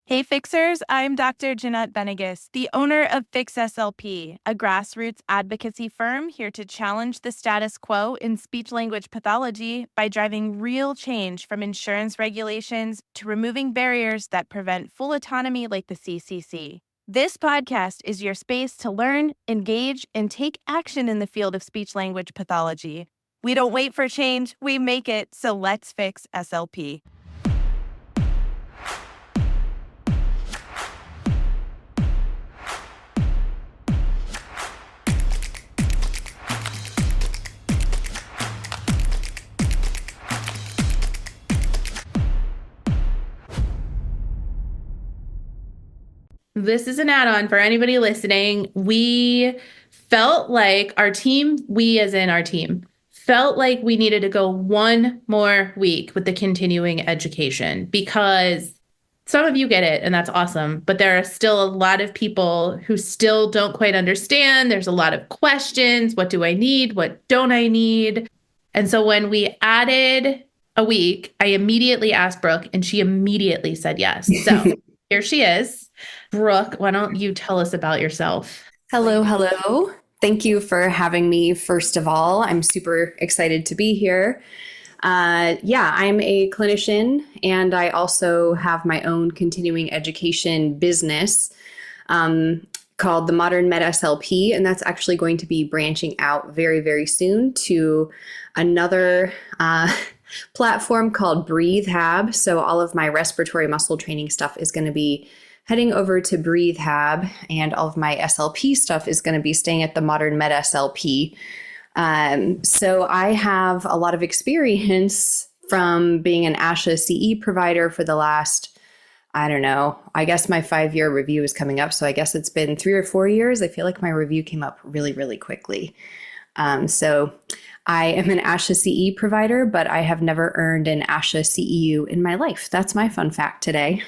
Hey Fixers, I'm Dr. Jeanette Benigas, the owner of Fix SLP, a grassroots advocacy firm here to challenge the status quo in speech-language pathology by driving real change from insurance regulations to removing barriers that prevent full autonomy like the CCC. This podcast is your space to learn, engage, and take action in the field of speech-language pathology. We don't wait for change, we make it, so let's fix SLP. This is an add-on for anybody listening. We felt like our team, we as in our team, felt like we needed to go one more week with the continuing education because some of you get it and that's awesome, but there are still a lot of people who still don't quite understand. There's a lot of questions. What do I need? What don't I need? And so when we added a week, I immediately asked Brooke and she immediately said yes. So here she is. Brooke, why don't you tell us about yourself? Hello. Thank you for having me, first of all. I'm super excited to be here. I'm a clinician, and I also have my own continuing education business called the Modern Med SLP, and that's actually going to be branching out very, very soon to another platform called Breathe Hab. So all of my respiratory muscle training stuff is going to be heading over to Breathe Hab, and all of my SLP stuff is going to be staying at the Modern Med SLP. So I have a lot of experience from being an ASHA CE provider for the last, I guess my 5-year review is coming up. So I guess it's been 3 or 4 years. I feel like my review came up really, really quickly. So I am an ASHA CE provider, but I have never earned an ASHA CEU in my life. That's my fun fact today.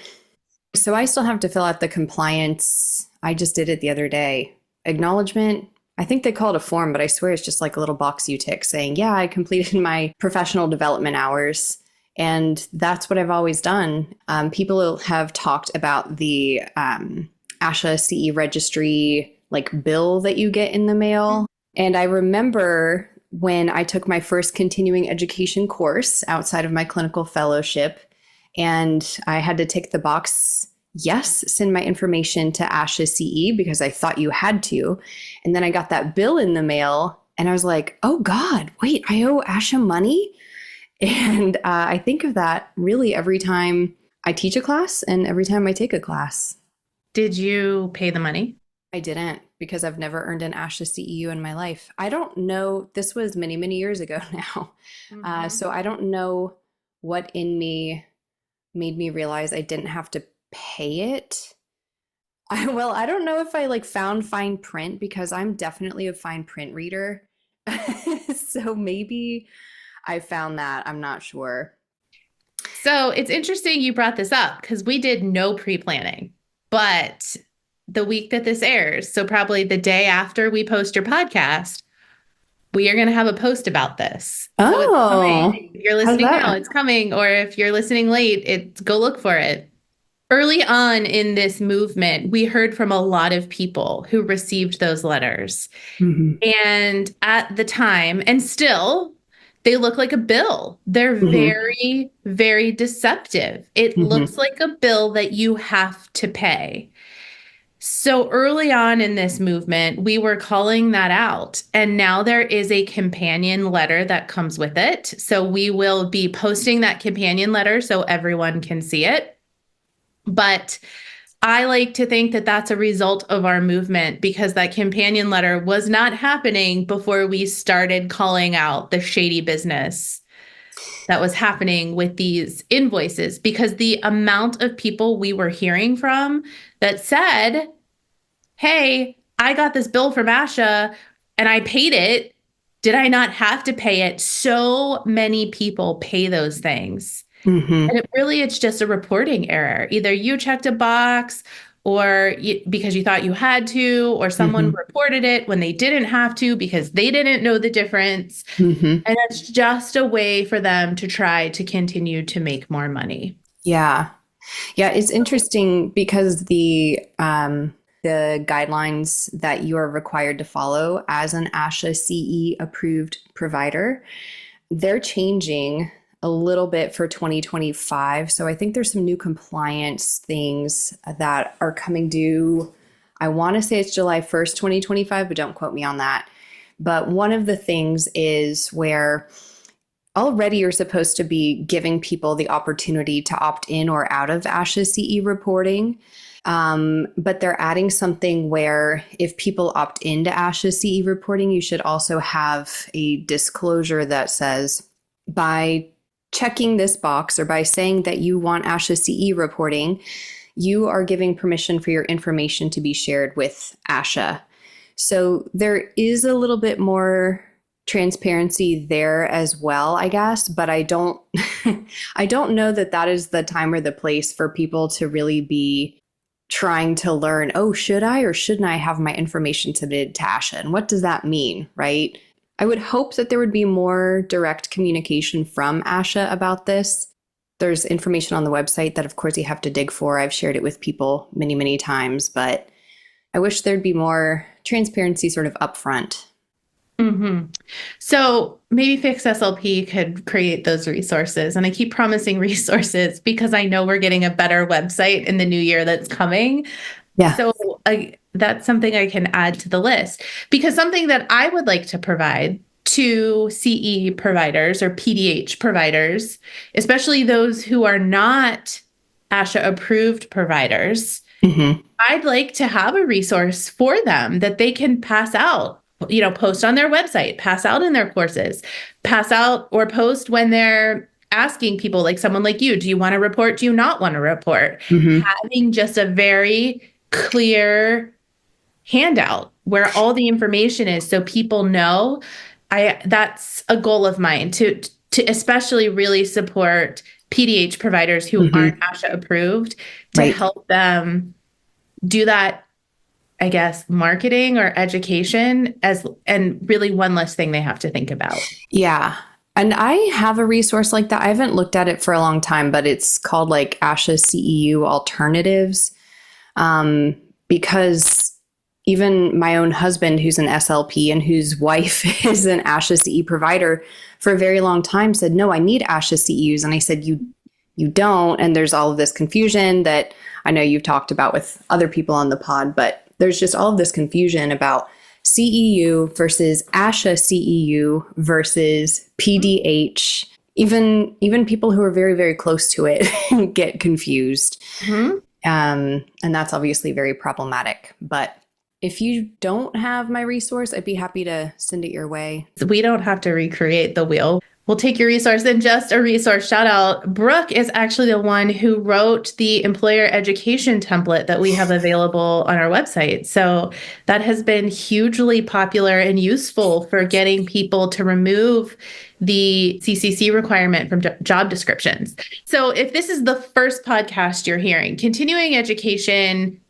So I still have to fill out the compliance. I just did it the other day. Acknowledgement. I think they call it a form, but I swear it's just like a little box you tick saying, yeah, I completed my professional development hours. And that's what I've always done. People have talked about the ASHA CE registry like bill that you get in the mail. And I remember when I took my first continuing education course outside of my clinical fellowship, and I had to tick the box, yes, send my information to ASHA CE because I thought you had to. And then I got that bill in the mail and I was like, oh God, wait, I owe ASHA money? And I think of that really every time I teach a class and every time I take a class. Did you pay the money? I didn't, because I've never earned an ASHA CEU in my life. I don't know. This was many, many years ago now. So I don't know what in me made me realize I didn't have to pay it. I don't know if I found fine print, because I'm definitely a fine print reader. So maybe I found that. I'm not sure. So it's interesting you brought this up because we did no pre-planning, but the week that this airs, so probably the day after we post your podcast, we are going to have a post about this. Oh, so it's coming. If you're listening now, it's coming. Or if you're listening late, go look for it. Early on in this movement, we heard from a lot of people who received those letters. Mm-hmm. And at the time, and still, they look like a bill. They're very, very deceptive. It looks like a bill that you have to pay. So early on in this movement, we were calling that out. And now there is a companion letter that comes with it. So we will be posting that companion letter so everyone can see it. But I like to think that that's a result of our movement, because that companion letter was not happening before we started calling out the shady business that was happening with these invoices, because the amount of people we were hearing from that said, hey, I got this bill from ASHA and I paid it. Did I not have to pay it? So many people pay those things. And it's just a reporting error. Either you checked a box or because you thought you had to, or someone reported it when they didn't have to because they didn't know the difference. And it's just a way for them to try to continue to make more money. Yeah. Yeah, it's interesting because the guidelines that you are required to follow as an ASHA CE approved provider, they're changing a little bit for 2025. So I think there's some new compliance things that are coming due. I want to say it's July 1st, 2025, but don't quote me on that. But one of the things is where already you're supposed to be giving people the opportunity to opt in or out of ASHA CE reporting. But they're adding something where if people opt into ASHA CE reporting, you should also have a disclosure that says, by checking this box or by saying that you want ASHA CE reporting, you are giving permission for your information to be shared with ASHA. So there is a little bit more transparency there as well, I guess, but I don't I don't know that that is the time or the place for people to really be trying to learn, oh, should I or shouldn't I have my information submitted to ASHA? And what does that mean, right? I would hope that there would be more direct communication from ASHA about this. There's information on the website that, of course, you have to dig for. I've shared it with people many, many times, but I wish there'd be more transparency sort of upfront. Mm-hmm. So maybe Fix SLP could create those resources. And I keep promising resources because I know we're getting a better website in the new year that's coming. Yeah. So that's something I can add to the list, because something that I would like to provide to CE providers or PDH providers, especially those who are not ASHA approved providers, I'd like to have a resource for them that they can pass out, post on their website, pass out in their courses, pass out or post when they're asking people, like someone like you, do you want to report? Do you not want to report? Having just a very clear handout where all the information is so people know. That's a goal of mine to especially really support PDH providers who aren't ASHA approved to help them do that, I guess, marketing or education and really one less thing they have to think about. Yeah. And I have a resource like that. I haven't looked at it for a long time, but it's called like ASHA CEU alternatives. Because even my own husband, who's an SLP and whose wife is an ASHA CE provider, for a very long time said, no, I need ASHA CEUs. And I said, you don't. And there's all of this confusion that I know you've talked about with other people on the pod, but there's just all of this confusion about CEU versus ASHA CEU versus PDH. Even people who are very, very close to it get confused. And that's obviously very problematic. But if you don't have my resource, I'd be happy to send it your way. We don't have to recreate the wheel. We'll take your resource. And just a resource shout out, Brooke is actually the one who wrote the employer education template that we have available on our website. So that has been hugely popular and useful for getting people to remove the CCC requirement from job descriptions. So if this is the first podcast you're hearing, continuing education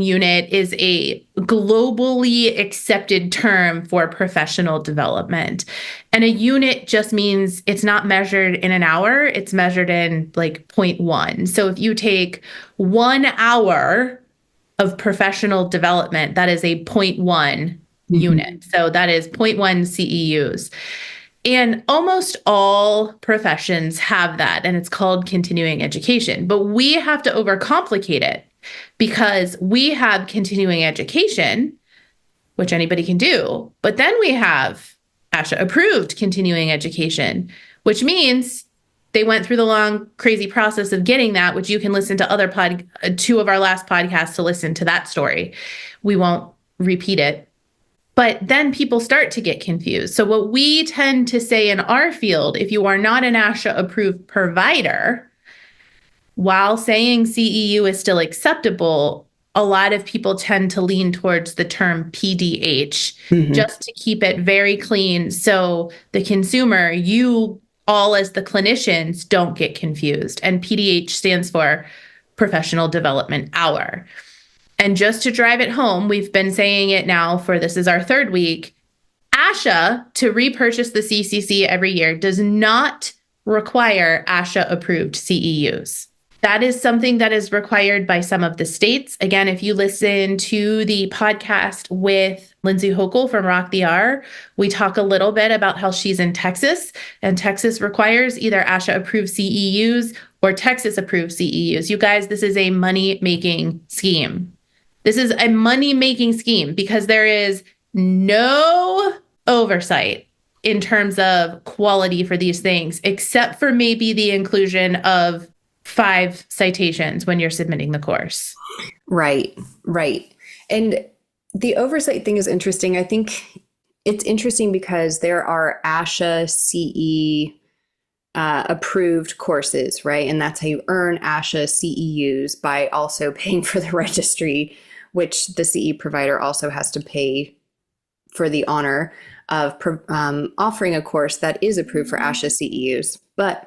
unit is a globally accepted term for professional development. And a unit just means it's not measured in an hour, it's measured in like 0.1. So if you take 1 hour of professional development, that is a 0.1 unit. So that is 0.1 CEUs. And almost all professions have that, and it's called continuing education. But we have to overcomplicate it because we have continuing education, which anybody can do, but then we have ASHA approved continuing education, which means they went through the long, crazy process of getting that, which you can listen to two of our last podcasts to listen to that story. We won't repeat it. But then people start to get confused. So what we tend to say in our field, if you are not an ASHA approved provider, while saying CEU is still acceptable, a lot of people tend to lean towards the term PDH just to keep it very clean. So the consumer, you all as the clinicians, don't get confused. And PDH stands for Professional Development Hour. And just to drive it home, we've been saying it now this is our third week. ASHA, to repurchase the CCC every year, does not require ASHA approved CEUs. That is something that is required by some of the states. Again, if you listen to the podcast with Lindsay Hochul from Rock the R, we talk a little bit about how she's in Texas, and Texas requires either ASHA approved CEUs or Texas approved CEUs. You guys, this is a money-making scheme. This is a money-making scheme because there is no oversight in terms of quality for these things, except for maybe the inclusion of 5 citations when you're submitting the course. Right. And the oversight thing is interesting. I think it's interesting because there are ASHA CE approved courses, right? And that's how you earn ASHA CEUs, by also paying for the registry, which the CE provider also has to pay for the honor of offering a course that is approved for ASHA CEUs. But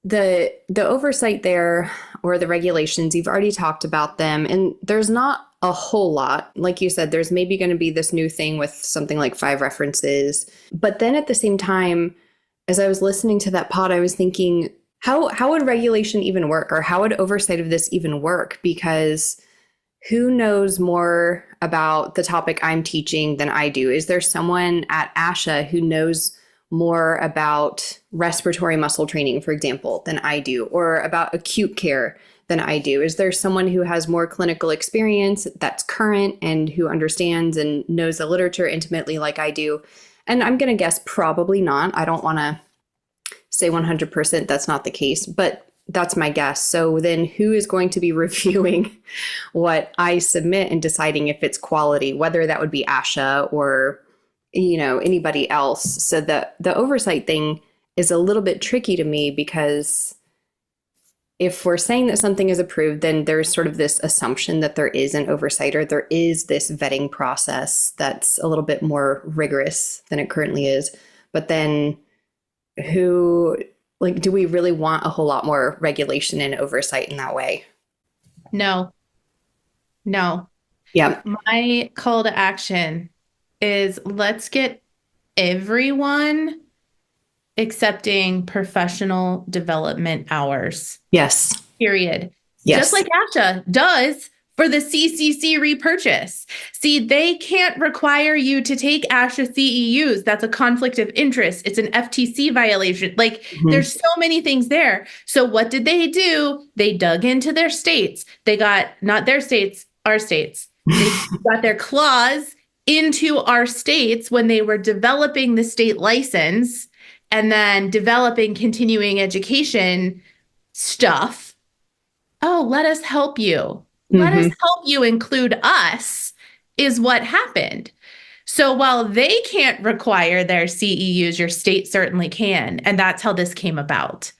the oversight there, or the regulations, you've already talked about them, and there's not a whole lot. Like you said, there's maybe going to be this new thing with something like 5 references. But then at the same time, as I was listening to that pod, I was thinking, how would regulation even work, or how would oversight of this even work? Because who knows more about the topic I'm teaching than I do? Is there someone at ASHA who knows more about respiratory muscle training, for example, than I do, or about acute care than I do? Is there someone who has more clinical experience that's current and who understands and knows the literature intimately like I do? And I'm going to guess probably not. I don't want to say 100% that's not the case, but that's my guess. So then who is going to be reviewing what I submit and deciding if it's quality, whether that would be ASHA or anybody else? So the oversight thing is a little bit tricky to me, because if we're saying that something is approved, then there's sort of this assumption that there is an oversight, or there is this vetting process that's a little bit more rigorous than it currently is. But then do we really want a whole lot more regulation and oversight in that way? No. Yeah. My call to action is, let's get everyone accepting professional development hours. Yes. Period. Yes. Just like ASHA does for the CCC repurchase. See, they can't require you to take ASHA CEUs. That's a conflict of interest. It's an FTC violation. There's so many things there. So what did they do? They dug into their states. They got, not their states, our states. They got their claws into our states when they were developing the state license and then developing continuing education stuff. Oh, let us help you. Let us help you include us, is what happened. So while they can't require their CEUs, your state certainly can. And that's how this came about.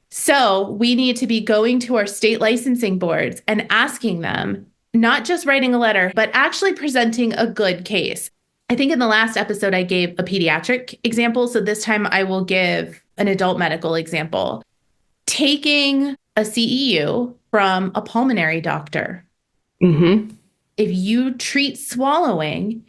So we need to be going to our state licensing boards and asking them, not just writing a letter, but actually presenting a good case. I think in the last episode, I gave a pediatric example. So this time I will give an adult medical example. Taking a CEU from a pulmonary doctor. If you treat swallowing,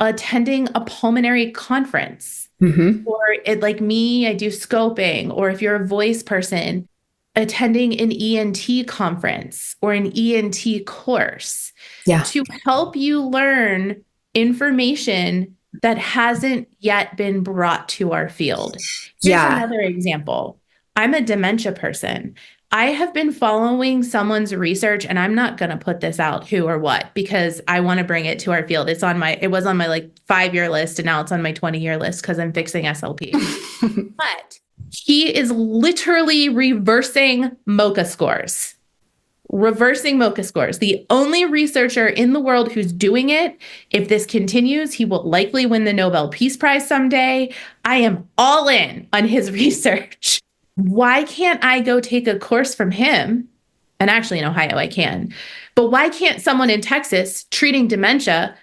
attending a pulmonary conference, or like me, I do scoping, or if you're a voice person, attending an ENT conference or an ENT course to help you learn information that hasn't yet been brought to our field. Here's another example. I'm a dementia person. I have been following someone's research, and I'm not going to put this out who or what, because I want to bring it to our field. It was on my 5-year list, and now it's on my 20-year list because I'm fixing SLP. But he is literally reversing MOCA scores. The only researcher in the world who's doing it. If this continues, he will likely win the Nobel Peace Prize someday. I am all in on his research. Why can't I go take a course from him? And actually in Ohio, I can. But why can't someone in Texas treating dementia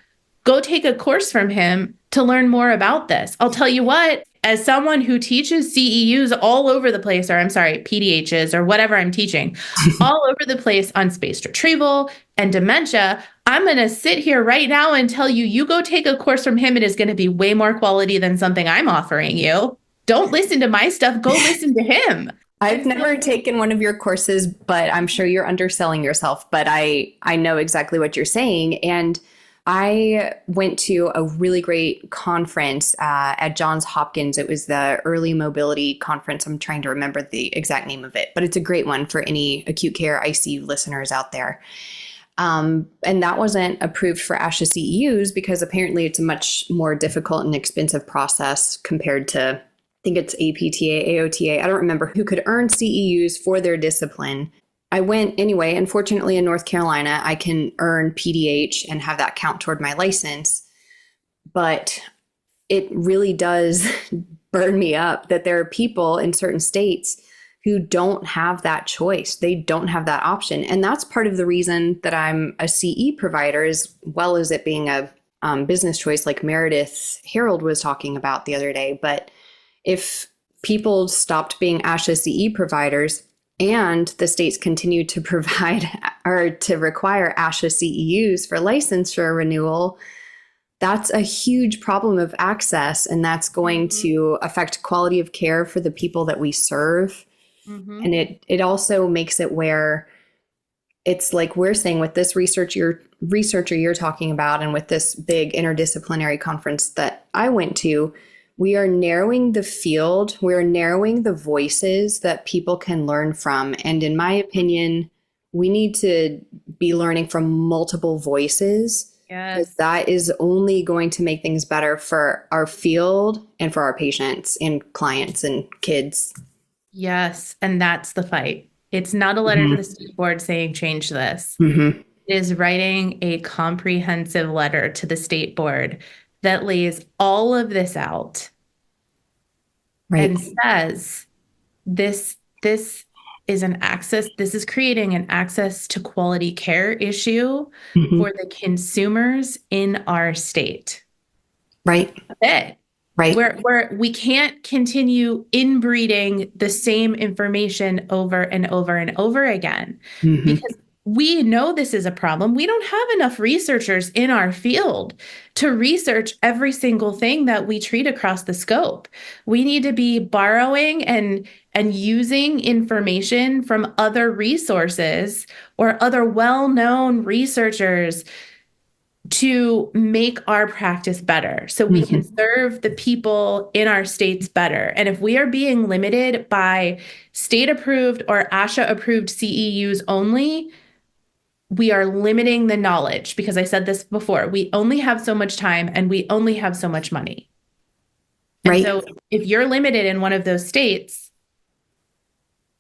go take a course from him to learn more about this? I'll tell you what, as someone who teaches CEUs all over the place, or PDHs or whatever I'm teaching, all over the place on spaced retrieval and dementia, I'm going to sit here right now and tell you, you go take a course from him. It is going to be way more quality than something I'm offering you. Don't listen to my stuff. Go listen to him. I've never taken one of your courses, but I'm sure you're underselling yourself. But I know exactly what you're saying. And I went to a really great conference at Johns Hopkins. It was the Early Mobility Conference. I'm trying to remember the exact name of it, but it's a great one for any acute care ICU listeners out there. And that wasn't approved for ASHA CEUs because apparently it's a much more difficult and expensive process compared to, I think it's APTA, AOTA. I don't remember who could earn CEUs for their discipline. I went anyway, and fortunately in North Carolina, I can earn PDH and have that count toward my license. But it really does burn me up that there are people in certain states who don't have that choice. They don't have that option. And that's part of the reason that I'm a CE provider, as well as it being a business choice like Meredith Harold was talking about the other day. But if people stopped being ASHA CE providers and the states continue to provide or to require ASHA CEUs for licensure renewal, that's a huge problem of access. And that's going to affect quality of care for the people that we serve. And it also makes it where it's like we're saying with this researcher you're talking about, and with this big interdisciplinary conference that I went to, we are narrowing the field. We're narrowing the voices that people can learn from. And in my opinion, we need to be learning from multiple voices. Yes. That is only going to make things better for our field and for our patients and clients and kids. Yes. And that's the fight. It's not a letter to the state board saying change this. It is writing a comprehensive letter to the state board that lays all of this out and says this is an access, this is creating an access to quality care issue for the consumers in our state. Right. Where we can't continue inbreeding the same information over and over and over again, because we know this is a problem. We don't have enough researchers in our field to research every single thing that we treat across the scope. We need to be borrowing and using information from other resources or other well-known researchers to make our practice better so we can serve the people in our states better. And if we are being limited by state-approved or ASHA-approved CEUs only, we are limiting the knowledge, because I said this before, we only have so much time and we only have so much money. And so if you're limited in one of those states,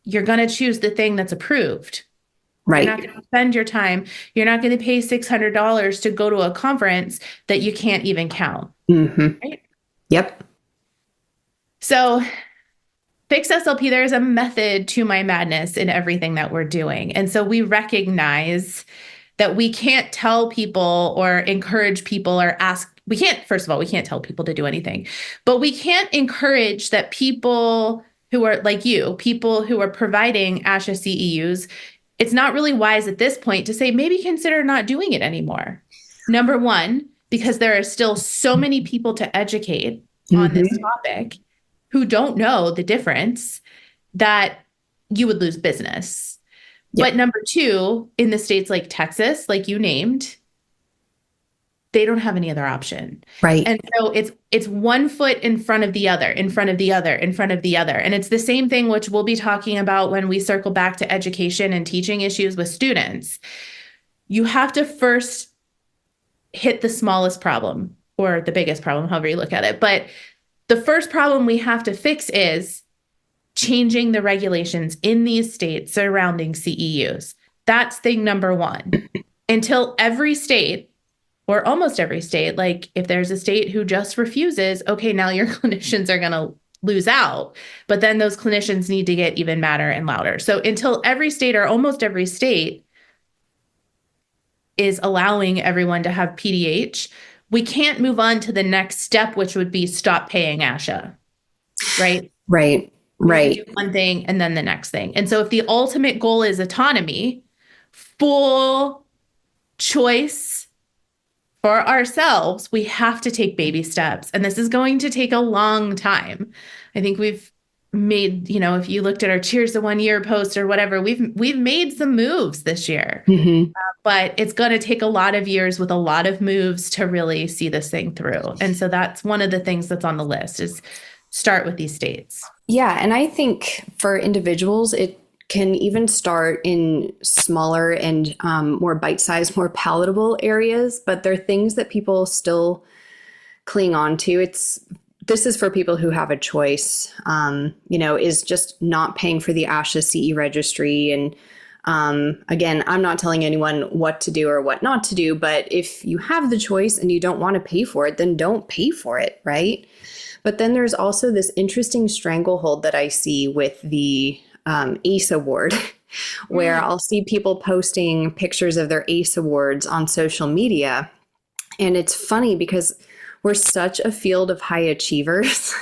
you're going to choose the thing that's approved. You're not going to spend your time. You're not going to pay $600 to go to a conference that you can't even count. Right? Yep. So Fix SLP, there's a method to my madness in everything that we're doing. And so we recognize that we can't tell people or encourage people or ask. We can't, first of all, we can't tell people to do anything, but we can't encourage that people who are like you, people who are providing ASHA CEUs, it's not really wise at this point to say, maybe consider not doing it anymore. Number one, because there are still so many people to educate on this topic who don't know the difference, that you would lose business. Yep. But number two, in the states like Texas, like you named, they don't have any other option. Right. And so it's one foot in front of the other, in front of the other, in front of the other. And it's the same thing, which we'll be talking about when we circle back to education and teaching issues with students. You have to first hit the smallest problem, or the biggest problem, however you look at it. But the first problem we have to fix is changing the regulations in these states surrounding CEUs. That's thing number one. Until every state, or almost every state, like if there's a state who just refuses, okay, now your clinicians are going to lose out. But then those clinicians need to get even madder and louder. So until every state, or almost every state, is allowing everyone to have PDH, we can't move on to the next step, which would be stop paying ASHA, right? Right. Do one thing and then the next thing. And so if the ultimate goal is autonomy, full choice for ourselves, we have to take baby steps. And this is going to take a long time. I think we've made, if you looked at our Cheers to 1 Year post or whatever, we've made some moves this year. But it's going to take a lot of years with a lot of moves to really see this thing through. And so that's one of the things that's on the list is start with these states. Yeah. And I think for individuals, it can even start in smaller and more bite-sized, more palatable areas, but there are things that people still cling on to. This is for people who have a choice, is just not paying for the ASHA CE registry. And again, I'm not telling anyone what to do or what not to do, but if you have the choice and you don't want to pay for it, then don't pay for it, right? But then there's also this interesting stranglehold that I see with the ACE award, where I'll see people posting pictures of their ACE awards on social media. And it's funny because we're such a field of high achievers,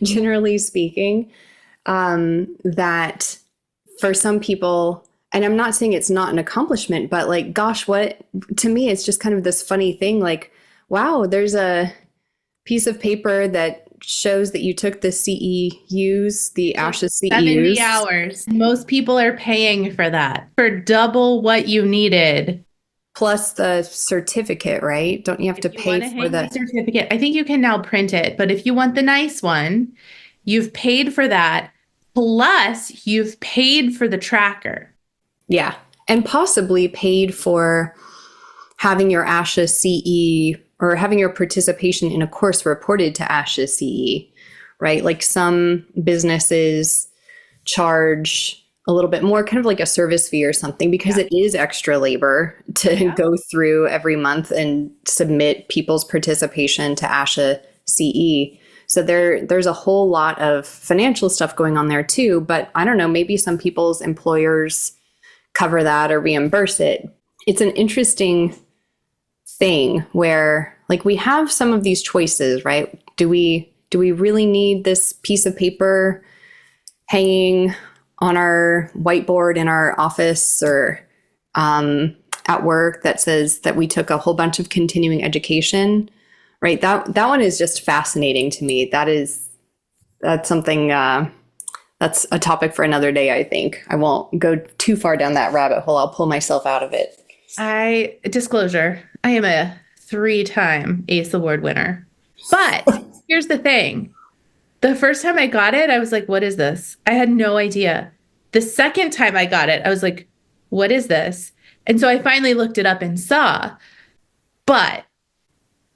generally speaking, that for some people, and I'm not saying it's not an accomplishment, but like, gosh, to me, it's just kind of this funny thing. Like, wow, there's a piece of paper that shows that you took the CEUs, the ASHA CEUs. 70 hours. Most people are paying for that, for double what you needed. Plus the certificate, right? Don't you have to pay for the certificate? I think you can now print it, but if you want the nice one, you've paid for that. Plus you've paid for the tracker. Yeah. And possibly paid for having your ASHA CE or having your participation in a course reported to ASHA CE, right? Like some businesses charge a little bit more, kind of like a service fee or something, because it is extra labor to go through every month and submit people's participation to ASHA CE. So there's a whole lot of financial stuff going on there too, but I don't know, maybe some people's employers cover that or reimburse it. It's an interesting thing where like we have some of these choices, right? Do we really need this piece of paper hanging on our whiteboard in our office or at work that says that we took a whole bunch of continuing education, right? That one is just fascinating to me. That's something that's a topic for another day, I think. I won't go too far down that rabbit hole. I'll pull myself out of it. Disclosure, I am a 3-time ACE Award winner. But here's the thing. The first time I got it, I was like, what is this? I had no idea. The second time I got it, I was like, what is this? And so I finally looked it up and saw. But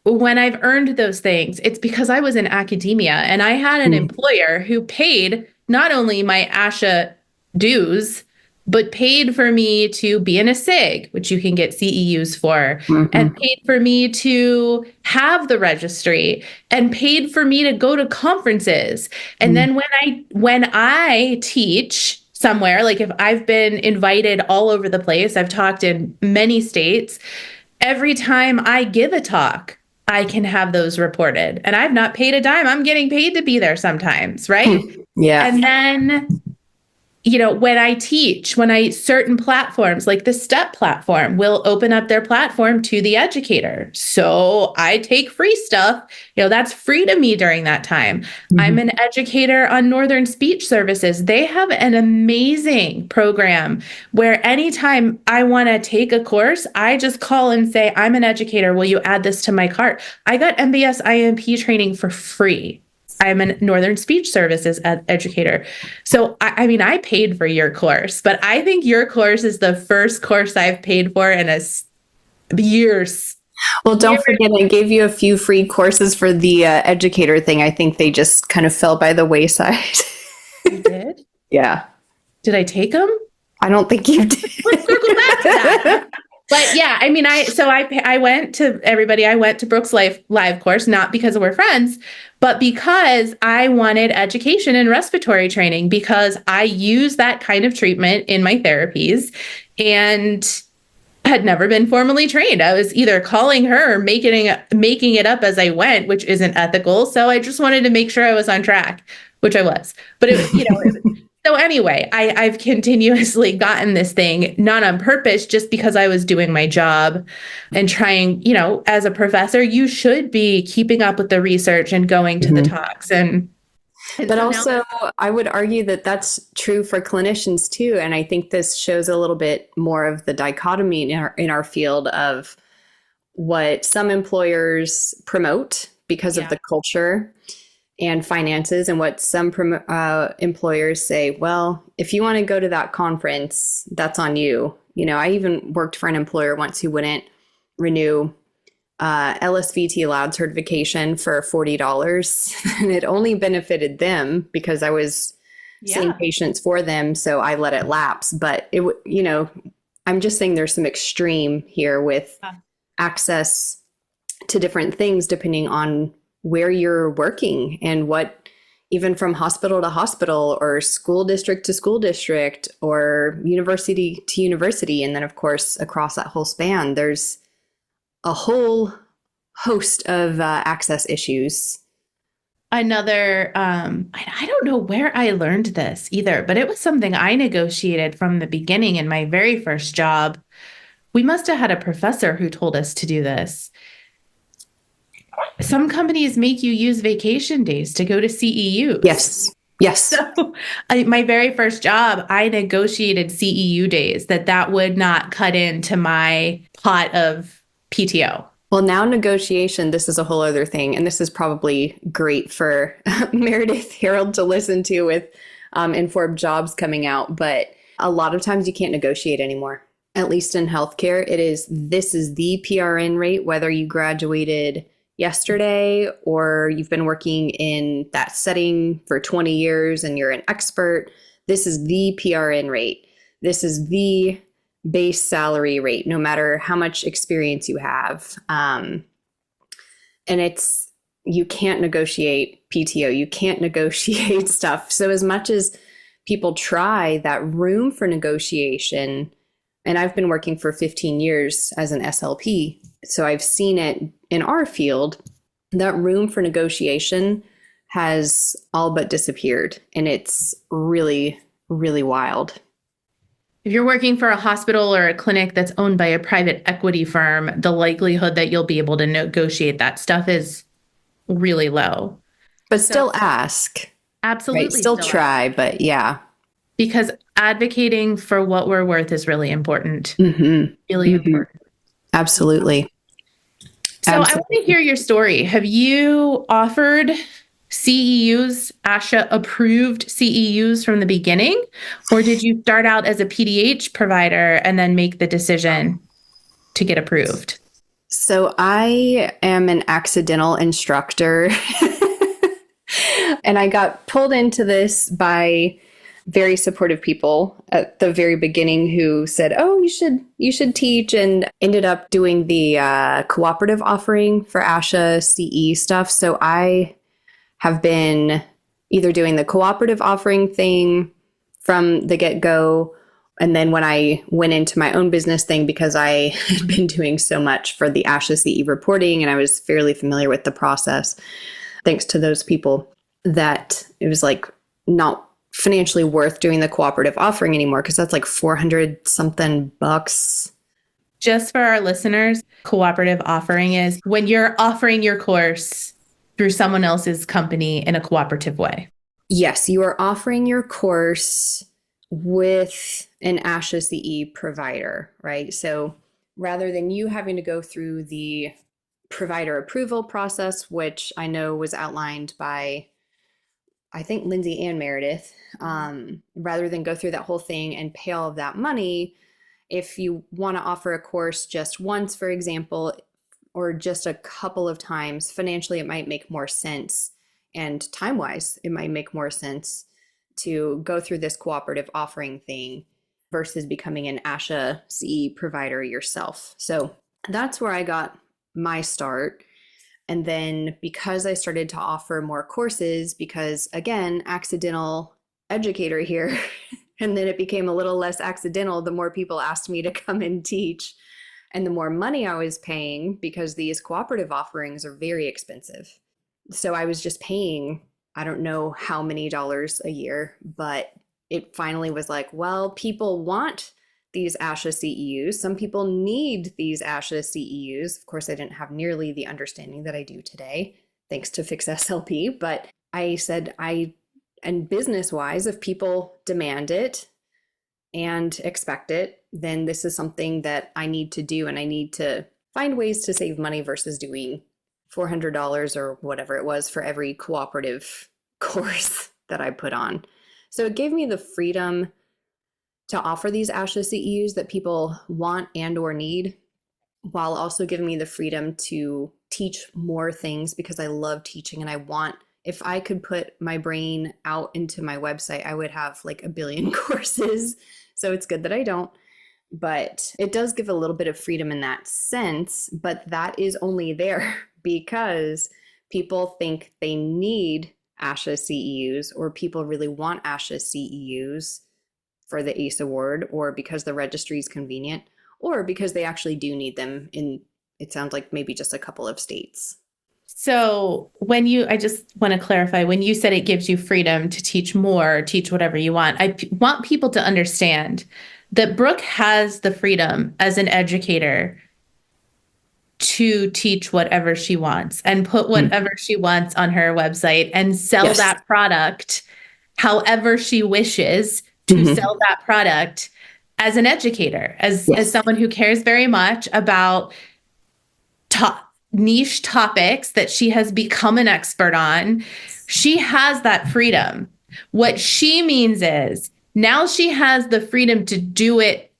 when I've earned those things, it's because I was in academia and I had an employer who paid not only my ASHA dues, but paid for me to be in a SIG, which you can get CEUs for, and paid for me to have the registry, and paid for me to go to conferences. And then when I teach somewhere, like if I've been invited all over the place, I've talked in many states, every time I give a talk, I can have those reported. And I've not paid a dime. I'm getting paid to be there sometimes, right? Yeah. And then when I teach, certain platforms like the STEP platform will open up their platform to the educator. So I take free stuff, that's free to me during that time. I'm an educator on Northern Speech Services. They have an amazing program where anytime I want to take a course, I just call and say, I'm an educator. Will you add this to my cart? I got MBS IMP training for free. I'm a Northern Speech Services educator. So, I paid for your course, but I think your course is the first course I've paid for in years. Well, don't forget, I gave you a few free courses for the educator thing. I think they just kind of fell by the wayside. You did? Yeah. Did I take them? I don't think you did. Let's circle back to that. But yeah, I went to Brooke's live course, not because we're friends, but because I wanted education and respiratory training, because I use that kind of treatment in my therapies and had never been formally trained. I was either calling her or making it up as I went, which isn't ethical. So I just wanted to make sure I was on track, which I was. But so anyway, I've continuously gotten this thing, not on purpose, just because I was doing my job and trying, as a professor, you should be keeping up with the research and going to the talks. And And But so also, I would argue that that's true for clinicians too. And I think this shows a little bit more of the dichotomy in our field of what some employers promote because of the culture and finances, and what some employers say, well, if you want to go to that conference, that's on you. I even worked for an employer once who wouldn't renew LSVT lab certification for $40. And it only benefited them because I was seeing patients for them. So I let it lapse. But I'm just saying there's some extreme here with access to different things depending on where you're working and what, even from hospital to hospital or school district to school district or university to university. And then, of course, across that whole span, there's a whole host of access issues. Another, I don't know where I learned this either, but it was something I negotiated from the beginning in my very first job. We must have had a professor who told us to do this. Some companies make you use vacation days to go to CEUs. Yes. So my very first job, I negotiated CEU days that would not cut into my pot of PTO. Well, now negotiation, this is a whole other thing. And this is probably great for Meredith Harold to listen to with informed jobs coming out. But a lot of times you can't negotiate anymore. At least in healthcare, this is the PRN rate, whether you graduated yesterday or you've been working in that setting for 20 years and you're an expert. This is the PRN rate. This is the base salary rate, no matter how much experience you have. And you can't negotiate PTO. You can't negotiate stuff. So as much as people try, that room for negotiation, and I've been working for 15 years as an SLP, so I've seen it in our field, that room for negotiation has all but disappeared. And it's really, really wild. If you're working for a hospital or a clinic that's owned by a private equity firm, the likelihood that you'll be able to negotiate that stuff is really low. But still ask. Absolutely. Right? Still try, but yeah. Because advocating for what we're worth is really important. Really important. Absolutely. So I want to hear your story. Have you offered CEUs, ASHA approved CEUs from the beginning? Or did you start out as a PDH provider and then make the decision to get approved? So I am an accidental instructor. And I got pulled into this by very supportive people at the very beginning who said, oh, you should teach, and ended up doing the cooperative offering for ASHA CE stuff. So I have been either doing the cooperative offering thing from the get-go, and then when I went into my own business thing, because I had been doing so much for the ASHA CE reporting and I was fairly familiar with the process, thanks to those people, that it was like not financially worth doing the cooperative offering anymore, because that's like 400 something bucks. Just for our listeners, cooperative offering is when you're offering your course through someone else's company in a cooperative way. Yes, you are offering your course with an ASHA CE provider, right? So rather than you having to go through the provider approval process, which I know was outlined by, I think, Lindsay and Meredith, rather than go through that whole thing and pay all of that money, if you want to offer a course just once, for example, or just a couple of times, financially, it might make more sense. And time-wise, it might make more sense to go through this cooperative offering thing versus becoming an ASHA CE provider yourself. So that's where I got my start. And then because I started to offer more courses, because again, accidental educator here, and then it became a little less accidental, the more people asked me to come and teach, and the more money I was paying, because these cooperative offerings are very expensive. So I was just paying, I don't know how many dollars a year, but it finally was like, well, people want these ASHA CEUs. Some people need these ASHA CEUs. Of course, I didn't have nearly the understanding that I do today, thanks to Fix SLP, but I said, and business wise, if people demand it and expect it, then this is something that I need to do. And I need to find ways to save money versus doing $400 or whatever it was for every cooperative course that I put on. So it gave me the freedom to offer these ASHA CEUs that people want and or need, while also giving me the freedom to teach more things because I love teaching and I want, if I could put my brain out into my website, I would have like a billion courses. So it's good that I don't, but it does give a little bit of freedom in that sense, but that is only there because people think they need ASHA CEUs, or people really want ASHA CEUs for the ACE award, or because the registry is convenient, or because they actually do need them in, it sounds like maybe just a couple of states. So I just want to clarify, when you said it gives you freedom to teach more, teach whatever you want, I want people to understand that Brooke has the freedom as an educator to teach whatever she wants and put whatever she wants on her website and sell that product however she wishes to sell that product as an educator, as someone who cares very much about niche topics that she has become an expert on. She has that freedom. What she means is now she has the freedom to do it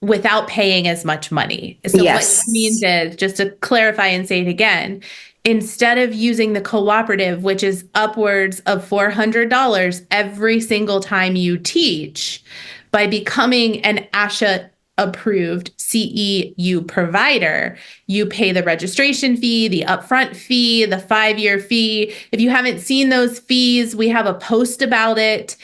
without paying as much money. So what it means is, just to clarify and say it again, instead of using the cooperative, which is upwards of $400 every single time you teach, by becoming an ASHA approved CEU provider, you pay the registration fee, the upfront fee, the 5-year fee. If you haven't seen those fees, we have a post about it.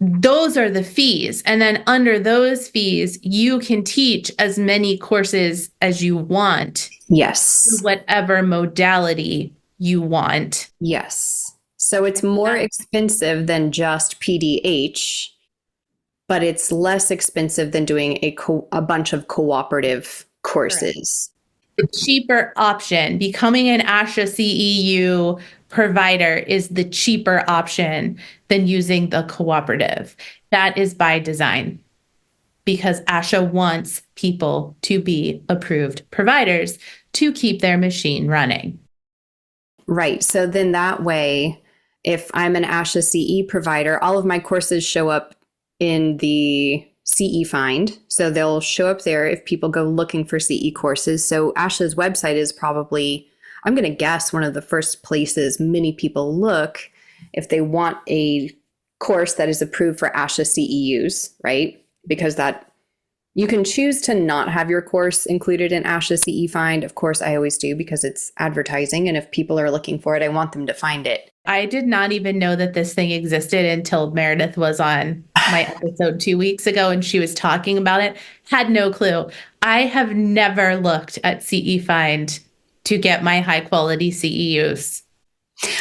Those are the fees. And then under those fees, you can teach as many courses as you want. Yes. Whatever modality you want. Yes. So it's more expensive than just PDH, but it's less expensive than doing a bunch of cooperative courses. Correct. The cheaper option, becoming an ASHA CEU provider, is the cheaper option than using the cooperative. That is by design, because ASHA wants people to be approved providers to keep their machine running. Right. So then that way, if I'm an ASHA CE provider, all of my courses show up in the CE find. So they'll show up there if people go looking for CE courses. So ASHA's website is probably, I'm going to guess, one of the first places many people look if they want a course that is approved for ASHA CEUs, right? Because that you can choose to not have your course included in ASHA CE find. Of course, I always do because it's advertising. And if people are looking for it, I want them to find it. I did not even know that this thing existed until Meredith was on my episode 2 weeks ago and she was talking about it. Had no clue. I have never looked at CE Find to get my high quality CEUs.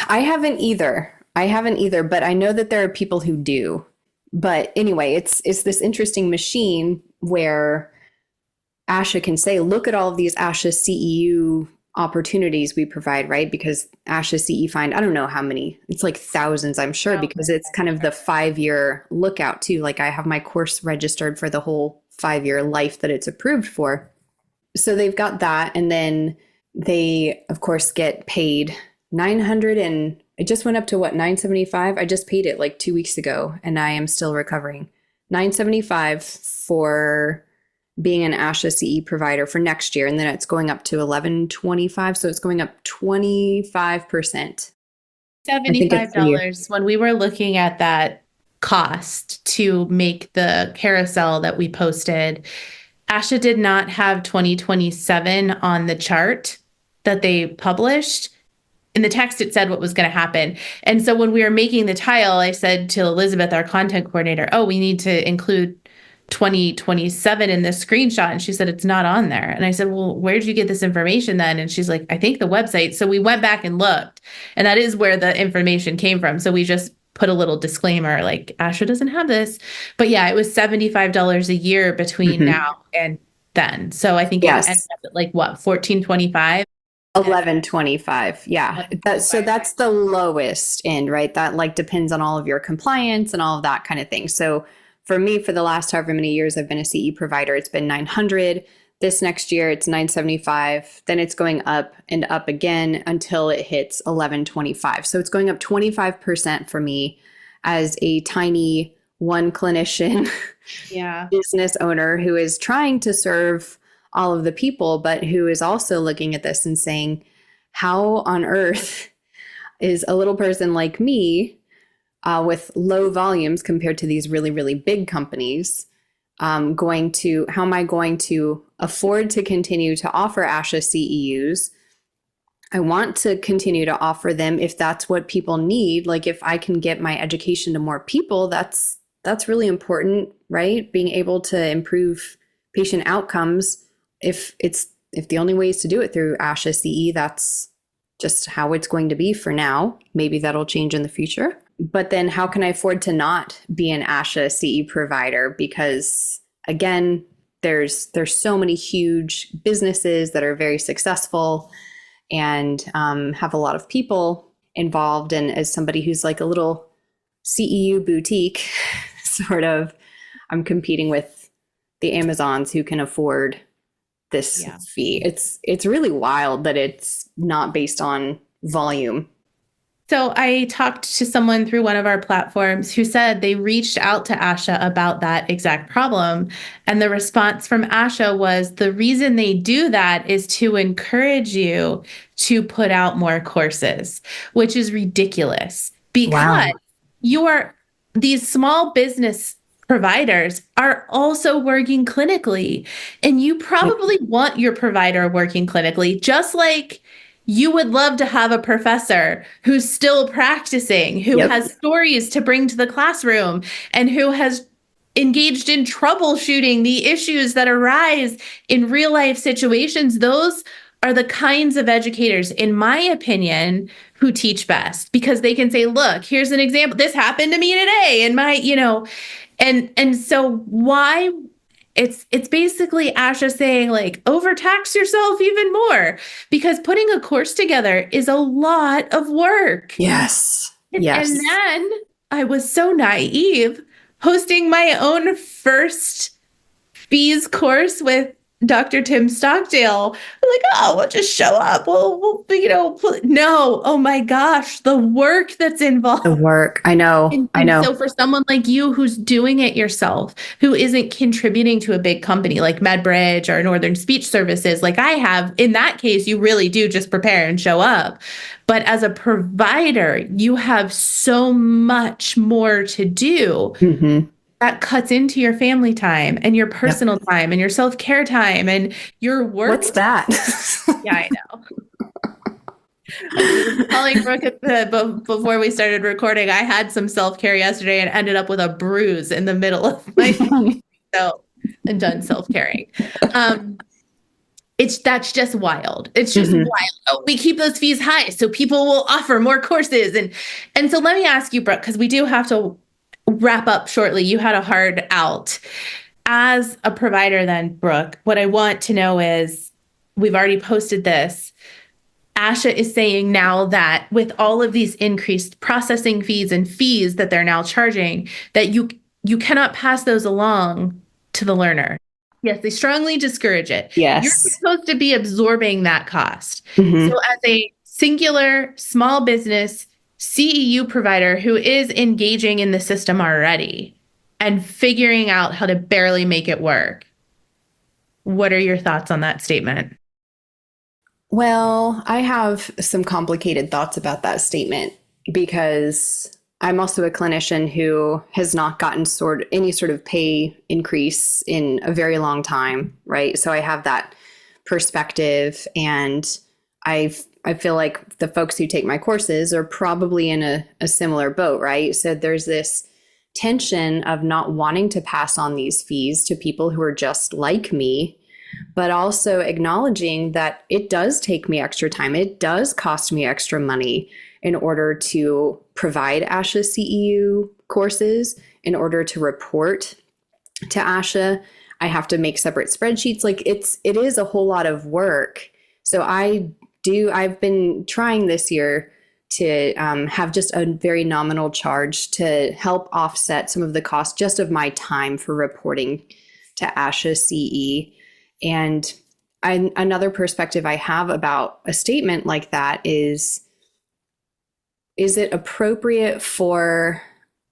I haven't either, but I know that there are people who do. But anyway, it's this interesting machine where ASHA can say, look at all of these ASHA CEU opportunities we provide, right? Because ASHA CE Find, I don't know how many, it's like thousands, I'm sure, because it's kind of the 5-year lookout too. Like I have my course registered for the whole 5-year life that it's approved for. So they've got that. And then they, of course, get paid $900 and it just went up to what, $975? I just paid it like 2 weeks ago and I am still recovering. $975 for being an ASHA CE provider for next year. And then it's going up to $1,125. So it's going up 25%. $75. When we were looking at that cost to make the carousel that we posted, ASHA did not have 2027 on the chart that they published. In the text, it said what was going to happen. And so when we were making the tile, I said to Elizabeth, our content coordinator, oh, we need to include 2027 in this screenshot. And she said, it's not on there. And I said, well, where did you get this information then? And she's like, I think the website. So we went back and looked, and that is where the information came from. So we just put a little disclaimer, like ASHA doesn't have this. But yeah, it was $75 a year between now and then. So I think it ended up at like what, $1,425? 1125. Yeah. So that's the lowest end, right? That like depends on all of your compliance and all of that kind of thing. So for me, for the last however many years I've been a CE provider, it's been 900. This next year it's 975. Then it's going up and up again until it hits 1125. So it's going up 25% for me as a tiny one clinician business owner who is trying to serve all of the people, but who is also looking at this and saying, how on earth is a little person like me with low volumes compared to these really, really big companies how am I going to afford to continue to offer ASHA CEUs? I want to continue to offer them if that's what people need. Like if I can get my education to more people, that's really important, right? Being able to improve patient outcomes. If the only way is to do it through ASHA CE, that's just how it's going to be for now. Maybe that'll change in the future. But then how can I afford to not be an ASHA CE provider? Because again, there's so many huge businesses that are very successful and have a lot of people involved. And as somebody who's like a little CEU boutique, sort of, I'm competing with the Amazons who can afford this fee. It's really wild that it's not based on volume. So I talked to someone through one of our platforms who said they reached out to ASHA about that exact problem. And the response from ASHA was the reason they do that is to encourage you to put out more courses, which is ridiculous because these small business providers are also working clinically, and you probably want your provider working clinically, just like you would love to have a professor who's still practicing, who has stories to bring to the classroom, and who has engaged in troubleshooting the issues that arise in real life situations. Those are the kinds of educators, in my opinion, who teach best, because they can say, look, here's an example. This happened to me today. And and so why it's basically ASHA saying like overtax yourself even more, because putting a course together is a lot of work. Yes. And then I was so naive hosting my own first fees course with Dr. Tim Stockdale. Like, oh, we'll just show up. We'll no. Oh my gosh, the work that's involved. The work. I know. So for someone like you who's doing it yourself, who isn't contributing to a big company like MedBridge or Northern Speech Services, like I have, in that case, you really do just prepare and show up. But as a provider, you have so much more to do. Mm-hmm. That cuts into your family time and your personal time and your self-care time and your work. What's that? Yeah, I know. I was telling Brooke before we started recording, I had some self-care yesterday and ended up with a bruise in the middle of my and done self-caring. That's just wild. It's just wild. Oh, we keep those fees high so people will offer more courses. And so let me ask you, Brooke, because we do have to wrap up shortly. You had a hard out. As a provider then, Brooke, what I want to know is, we've already posted this. ASHA is saying now that with all of these increased processing fees and fees that they're now charging, that you cannot pass those along to the learner. Yes, they strongly discourage it. Yes. You're supposed to be absorbing that cost. Mm-hmm. So as a singular small business CEU provider who is engaging in the system already and figuring out how to barely make it work, what are your thoughts on that statement? Well, I have some complicated thoughts about that statement because I'm also a clinician who has not gotten any sort of pay increase in a very long time, right? So I have that perspective, and I feel like the folks who take my courses are probably in a similar boat, right? So there's this tension of not wanting to pass on these fees to people who are just like me, but also acknowledging that it does take me extra time. It does cost me extra money in order to provide ASHA CEU courses, in order to report to ASHA. I have to make separate spreadsheets. Like it is a whole lot of work. So I I've been trying this year to have just a very nominal charge to help offset some of the cost just of my time for reporting to ASHA CE. And another perspective I have about a statement like that is it appropriate for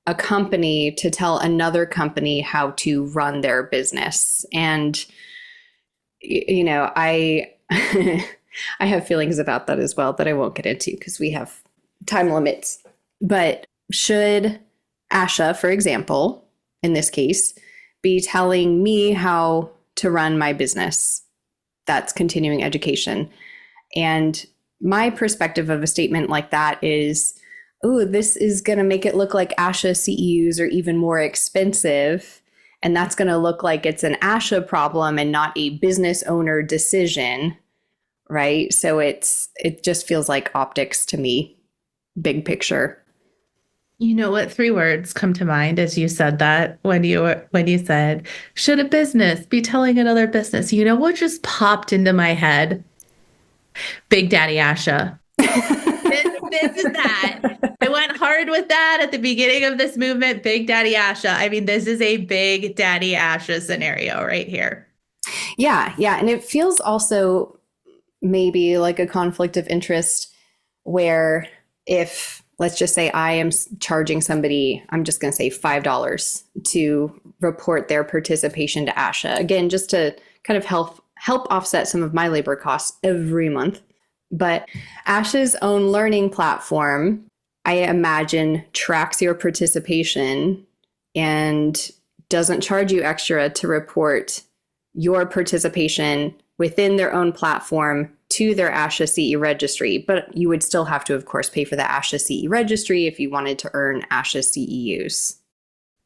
a company to tell another company how to run their business? And, I I have feelings about that as well that I won't get into because we have time limits. But should ASHA, for example, in this case, be telling me how to run my business? That's continuing education. And my perspective of a statement like that is, oh, this is going to make it look like ASHA CEUs are even more expensive. And that's going to look like it's an ASHA problem and not a business owner decision, right? So it just feels like optics to me, big picture. You know what 3 words come to mind as you said that when you said, should a business be telling another business? You know what just popped into my head? Big Daddy ASHA. This is that. I went hard with that at the beginning of this movement. Big Daddy ASHA. I mean, this is a Big Daddy ASHA scenario right here. Yeah. And it feels also maybe like a conflict of interest where if, let's just say I am charging somebody, I'm just going to say $5 to report their participation to ASHA. Again, just to kind of help offset some of my labor costs every month. But ASHA's own learning platform, I imagine, tracks your participation and doesn't charge you extra to report your participation within their own platform to their ASHA CE registry. But you would still have to, of course, pay for the ASHA CE registry if you wanted to earn ASHA CEUs.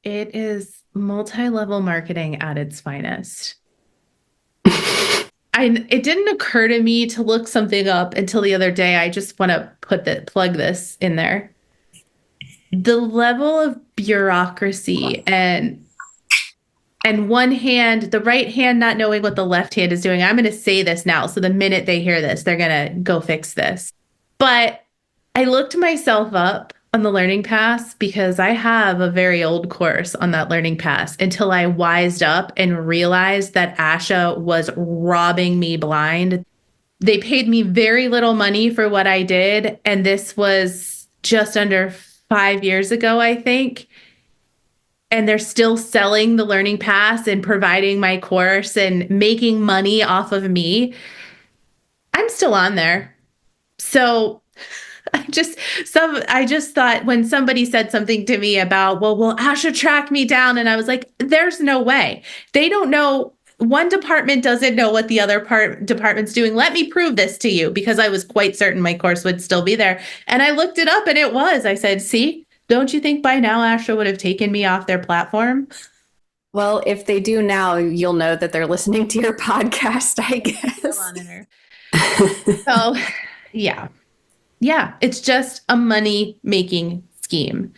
It is multi-level marketing at its finest. It didn't occur to me to look something up until the other day. I just want to plug this in there. The level of bureaucracy and one hand, the right hand not knowing what the left hand is doing. I'm going to say this now, so the minute they hear this, they're going to go fix this. But I looked myself up on the Learning Pass because I have a very old course on that Learning Pass until I wised up and realized that ASHA was robbing me blind. They paid me very little money for what I did, and this was just under 5 years ago, I think. And they're still selling the Learning Pass and providing my course and making money off of me. I'm still on there. So I just thought when somebody said something to me about, well, will ASHA track me down? And I was like, there's no way. They don't know. One department doesn't know what the other department's doing. Let me prove this to you, because I was quite certain my course would still be there. And I looked it up and it was. I said, see, don't you think by now ASHA would have taken me off their platform? Well, if they do now, you'll know that they're listening to your podcast, I guess. So, yeah. Yeah, it's just a money-making scheme.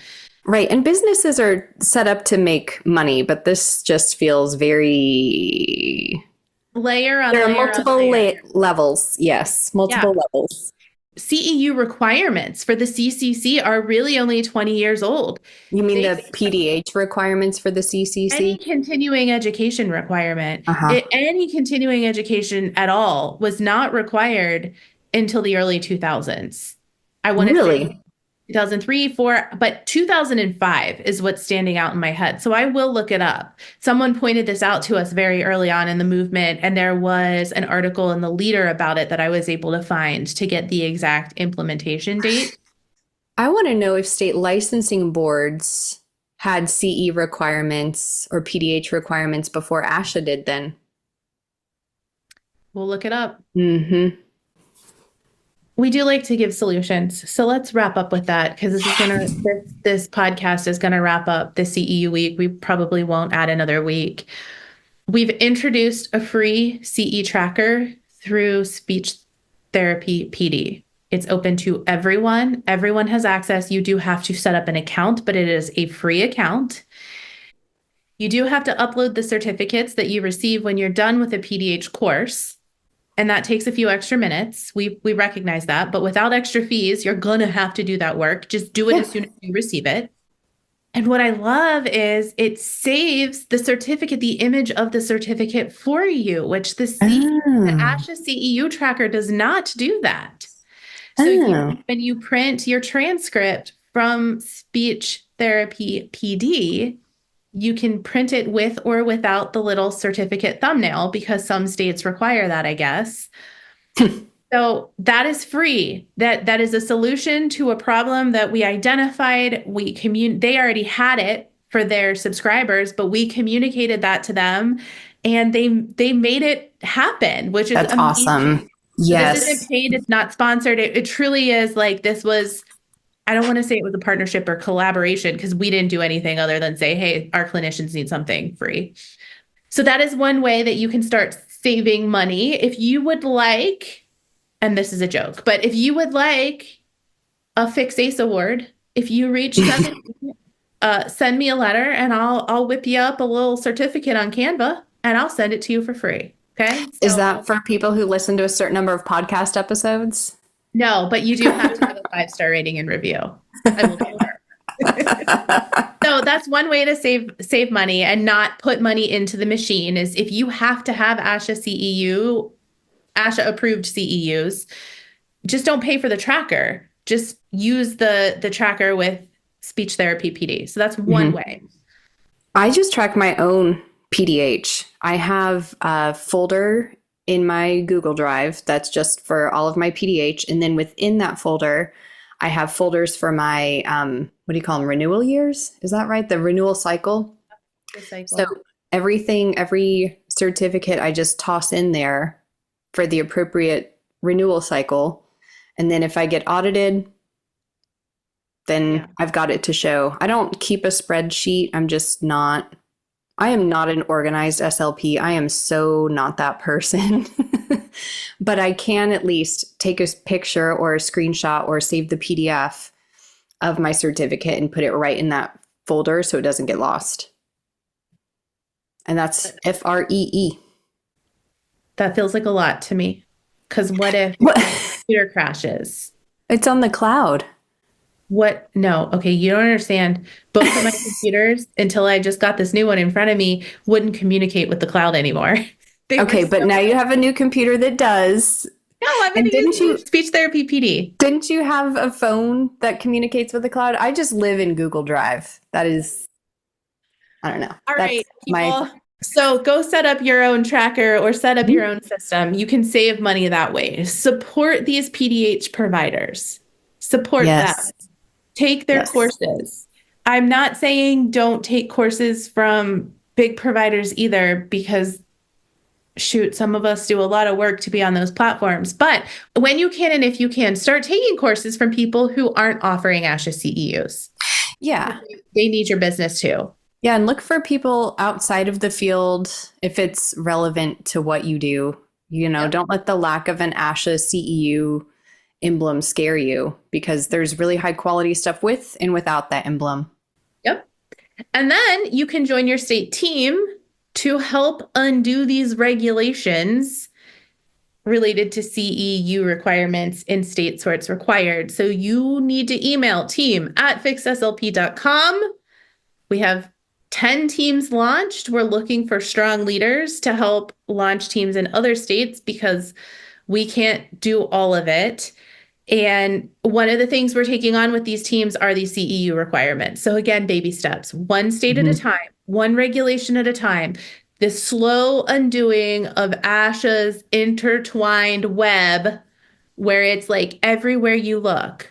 Right. And businesses are set up to make money, but this just feels very... Layer on there layer are multiple levels. Yes, multiple levels. CEU requirements for the CCC are really only 20 years old. You mean the PDH requirements for the CCC? Any continuing education requirement, any continuing education at all was not required until the early 2000s. I want to say 2003, 4, but 2005 is what's standing out in my head. So I will look it up. Someone pointed this out to us very early on in the movement, and there was an article in the Leader about it that I was able to find to get the exact implementation date. I want to know if state licensing boards had CE requirements or PDH requirements before ASHA did then. We'll look it up. Mm-hmm. We do like to give solutions. So let's wrap up with that, because this podcast is going to wrap up the CEU week. We probably won't add another week. We've introduced a free CE tracker through Speech Therapy PD. It's open to everyone. Everyone has access. You do have to set up an account, but it is a free account. You do have to upload the certificates that you receive when you're done with a PDH course. and that takes a few extra minutes. We recognize that, but without extra fees, you're going to have to do that work. Just do it as soon as you receive it. And what I love is it saves the certificate, the image of the certificate for you, which the ASHA CEU tracker does not do that. So when you print your transcript from speech therapy PD, you can print it with or without the little certificate thumbnail, because some states require that, I guess. So that is free. That is a solution to a problem that we identified. They already had it for their subscribers, but we communicated that to them, and they made it happen, which is amazing. Awesome. Yes. So this isn't paid. It's not sponsored. It truly is like, this was, I don't want to say it was a partnership or collaboration, because we didn't do anything other than say, hey, our clinicians need something free. So that is one way that you can start saving money. If you would like, and this is a joke, but if you would like a Fix ACE award, if you reach send me a letter, and I'll whip you up a little certificate on Canva, and I'll send it to you for free. Okay. So, is that for people who listen to a certain number of podcast episodes? No, but you do have to have a 5-star rating and review. I will do that. So that's one way to save money and not put money into the machine, is if you have to have ASHA CEU, ASHA approved CEUs, just don't pay for the tracker. Just use the tracker with speech therapy PD. So that's one way. I just track my own PDH. I have a folder in my Google Drive that's just for all of my PDH. And then within that folder, I have folders for my, what do you call them? Renewal years? Is that right? The renewal cycle. So every certificate I just toss in there for the appropriate renewal cycle. And then if I get audited, then I've got it to show. I don't keep a spreadsheet. I am not an organized SLP. I am so not that person. But I can at least take a picture or a screenshot or save the PDF of my certificate and put it right in that folder so it doesn't get lost. And that's FREE. That feels like a lot to me. Because what if the computer crashes? It's on the cloud. What? No. Okay. You don't understand. Both of my computers, until I just got this new one in front of me, wouldn't communicate with the cloud anymore. Okay. But now you have a new computer that does. No, I'm going to use speech therapy PD. Didn't you have a phone that communicates with the cloud? I just live in Google Drive. That is, I don't know. All right. So go set up your own tracker or set up your own system. You can save money that way. Support these PDH providers. Support them. Take their courses. I'm not saying don't take courses from big providers either, because shoot, some of us do a lot of work to be on those platforms. But when you can, and if you can, start taking courses from people who aren't offering ASHA CEUs. Yeah. They need your business too. Yeah. And look for people outside of the field if it's relevant to what you do. Don't let the lack of an ASHA CEU emblem scare you, because there's really high quality stuff with and without that emblem. Yep. And then you can join your state team to help undo these regulations related to CEU requirements in states where it's required. So you need to email team@fixslp.com. We have 10 teams launched. We're looking for strong leaders to help launch teams in other states, because we can't do all of it. And one of the things we're taking on with these teams are these CEU requirements. So again, baby steps, one state at a time, one regulation at a time. The slow undoing of ASHA's intertwined web, where it's like everywhere you look.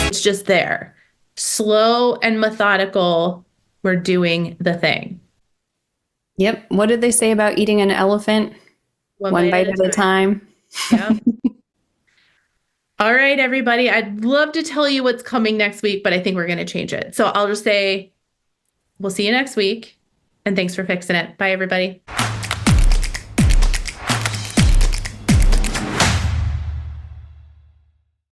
It's just there. Slow and methodical. We're doing the thing. Yep. What did they say about eating an elephant? One bite at a time. Yep. All right, everybody. I'd love to tell you what's coming next week, but I think we're going to change it. So I'll just say, we'll see you next week. And thanks for fixing it. Bye, everybody.